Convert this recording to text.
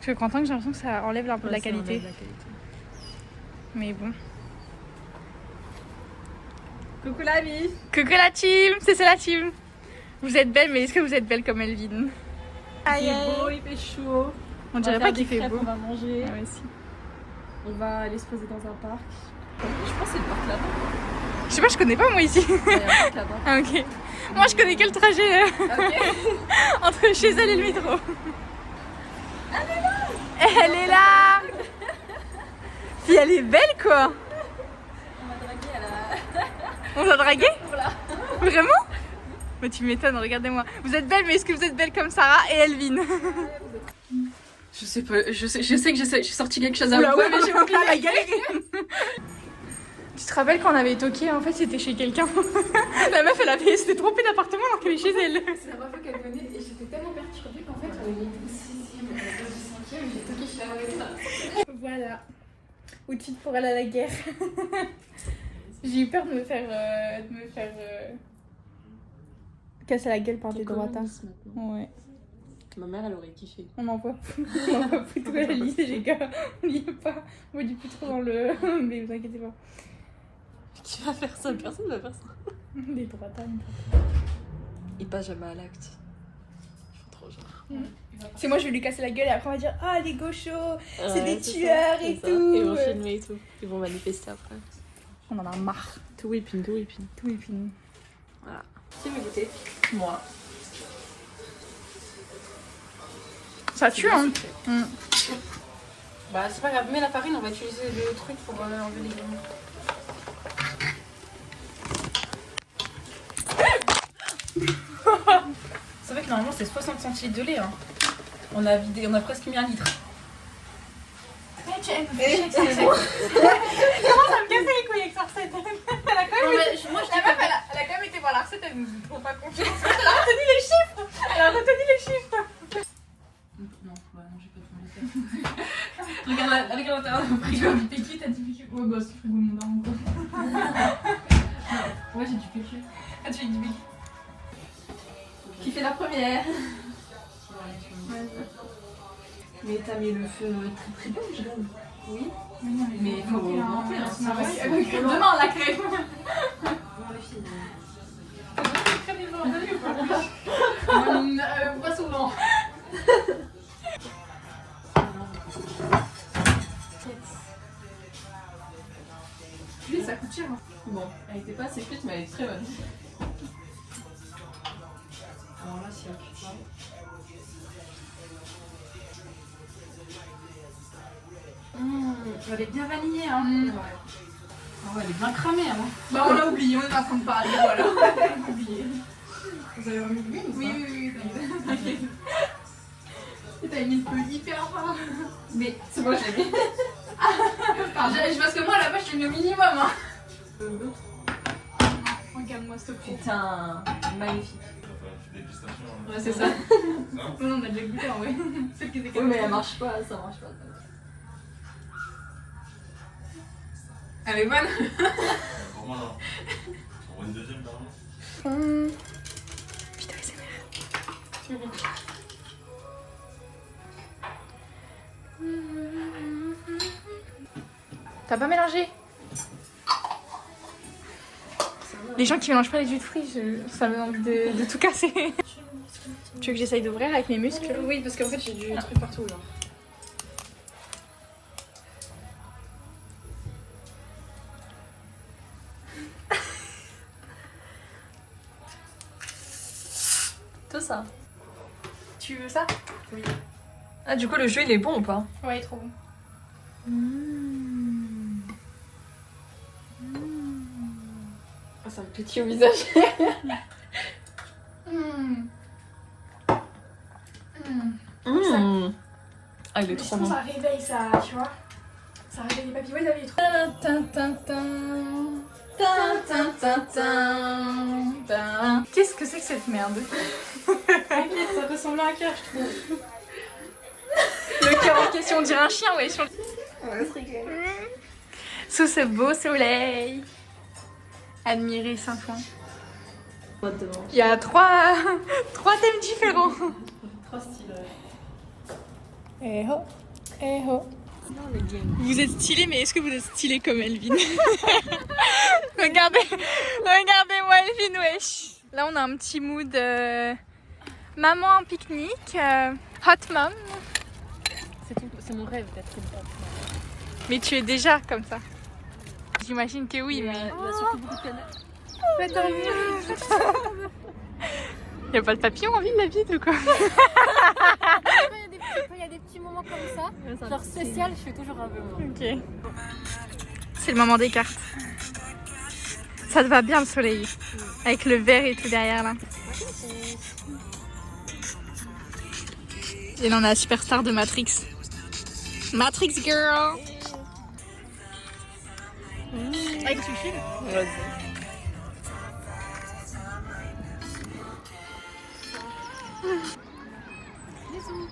Parce que Quentin, j'ai l'impression que ça enlève un peu de la qualité. Mais bon. Coucou la vie. Coucou la team, c'est la team. Vous êtes belle, mais est-ce que vous êtes belle comme Elvin? Il fait beau, il fait chaud. On dirait pas qu'il fait crêpes, beau. On va manger. Ah ouais, si. On va aller se poser dans un parc. Je pense que c'est le parc là-bas. Je sais pas, je connais pas moi ici. Il y a un parc là-bas. Ah ok. Moi je connais que le trajet Ok. entre chez elle et le métro. Elle est là. Puis elle est belle quoi. On va draguer à la... On l'a dragué? Voilà. Vraiment? Mais tu m'étonnes, regardez-moi. Vous êtes belle, mais est-ce que vous êtes belle comme Sarah et Elvin? Je sais pas, je sais que j'ai sorti quelque chose à Oula, vous, ouais, mais j'ai oublié. la galère. Tu te rappelles quand on avait toqué, en fait c'était chez quelqu'un. La meuf elle s'était trompée d'appartement alors qu'elle est chez elle. C'est la première fois qu'elle venait et j'étais tellement perturbée qu'en fait elle était au 6ème, elle était au 5ème et j'ai toqué chez la voisine. Voilà. Outfit pour aller à la guerre. J'ai eu peur de me faire casser la gueule par des droitards. Ouais. Ma mère elle aurait kiffé. On envoie plutôt à la lycée les gars. On n'y est pas. On va du plus trop dans le... Mais vous inquiétez pas. Qui va faire ça? Personne va faire ça. Des droitards. Ils passent jamais à l'acte. Ils font trop genre. C'est moi je vais lui casser la gueule et après on va dire ah les gauchos, c'est Ouais, des c'est tueurs ça, et c'est ça. tout. Ils vont filmer et tout. Ils vont manifester après. On en a marre. Tout whipping, tout whipping. Tout et puis Voilà. Qui veut goûter? Moi. ça tue hein. Bah c'est pas grave, mais la farine on va utiliser le truc pour enlever les graines. C'est vrai que normalement c'est 60 centilitres de lait hein. On a presque mis 1 litre. Comment ça me casse les couilles avec sa recette. Elle a quand même été... Moi je La meuf elle a quand même été voir la recette, elle nous trouve pas confiance. Elle a retenu les chiffres. Elle a retenu les chiffres. Non, bah non, j'ai pas de regarde l'intérieur du frigo. T'es qui? T'as du PQ? Ouais, bah c'est le frigo de mon daron quoi. Ouais, j'ai du PQ. Ah, tu fais du big. Qui fait la première? Mais t'as mis le feu très très bas, je donne. Oui. Mais il faut monter, hein, sinon Ah, ça va. demain la crème. Bon, les filles. Pas souvent. Lui, ça coûte cher. Hein. Bon, elle était pas assez cuite, mais elle est très bonne. Alors là, si elle cuit pas. Elle est bien vanillée, hein. Ouais. Ah ouais, elle est bien cramée, hein. Bah on l'a oublié, on est en train de parler, voilà. On l'a oublié. Vous avez remis l'huile ou pas? Oui, t'inquiète. Et t'as mis le feu hyper fort. Mais c'est moi, je l'ai mis. Parce que moi là-bas je l'ai mis au minimum. Hein. Regarde-moi ce pot. Putain, magnifique. Ouais, c'est ça. Non, on a déjà goûté en vrai. Celle qui était Oui, mais elle marche pas, ça marche pas. Elle est bonne. Vraiment là. On voit une deuxième carrément. Putain, c'est merde. T'as pas mélangé? Les gens qui mélangent pas les jus de fruits, ça me donne envie de tout casser. Tu veux que j'essaye d'ouvrir avec mes muscles? Oui, parce qu'en fait, j'ai du truc partout, genre. Tout ça. Tu veux ça? Oui. Ah, du coup, le jeu il est bon ou pas? Ouais, il est trop bon. Oh, ça me pétille au visage. Ah, il est trop bon. Ça réveille ça, tu vois. Ça réveille les papilles. Ouais, t'avais trop. Qu'est-ce que c'est que cette merde? Ça ressemble à un cœur, je trouve. Le cœur en question, on dirait un chien, ouais. Sur... Ouais, c'est rigolo. Sous ce beau soleil. Admirer Saint-Ouen. Il y a trois thèmes différents. Trop stylé. Eh oh, eh oh. Non, les games. Vous êtes stylé, mais est-ce que vous êtes stylé comme Elvin? Regardez-moi Elvin, wesh. Là, on a un petit mood maman en pique-nique, hot mom. C'est mon rêve d'être une femme. Mais tu es déjà comme ça. J'imagine que oui, mais... Il a surtout beaucoup de canards. Y a pas de papillon en ville, la vie ou quoi? Quand il y a des petits moments comme ça, genre spécial, je fais toujours un peu moins. Ok. C'est le moment des cartes. Ça te va bien le soleil. Avec le vert et tout derrière là. Et là on a la superstar de Matrix. Matrix Girl. Avec tu filmes? Vas-y. Bisous.